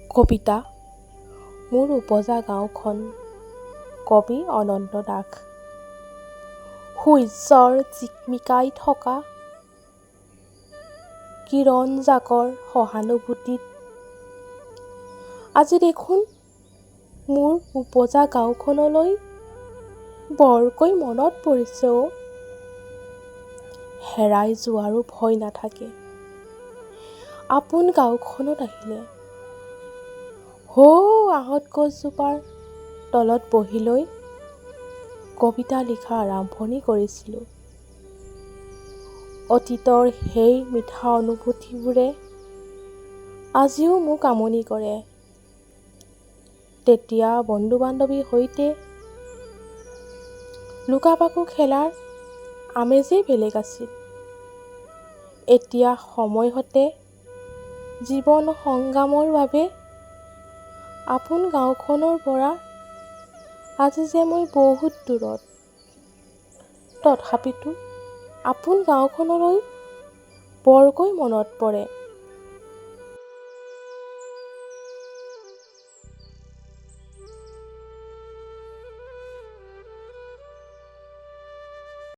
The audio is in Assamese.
কবিতা মোৰ উপজা গাঁওখন। কবি অনন্ত দাস। সূৰ্যৰ জিকমিকাই থকা কিৰণ জাকৰ সহানুভূতিত আজি দেখোন মোৰ উপজা গাঁওখনলৈ বৰকৈ মনত পৰিছে অ। হেৰাই যোৱাৰো ভয় নাথাকে আপোন গাঁওখনত আহিলে। আহঁত গছজোপাৰ তলত বহি লৈ কবিতা লিখা আৰম্ভণি কৰিছিলোঁ। অতীতৰ সেই মিঠা অনুভূতিবোৰে আজিও মোক আমনি কৰে। তেতিয়া বন্ধু-বান্ধৱীৰ সৈতে লুকা-ভাকু খেলাৰ আমেজেই বেলেগ আছিল। এতিয়া সময়হঁতে জীৱন সংগ্ৰামৰ বাবে আপোন গাঁওখনৰ পৰা আজি যে মই বহুত দূৰত। তথাপিতো আপোন গাঁওখনলৈ বৰকৈ মনত পৰে।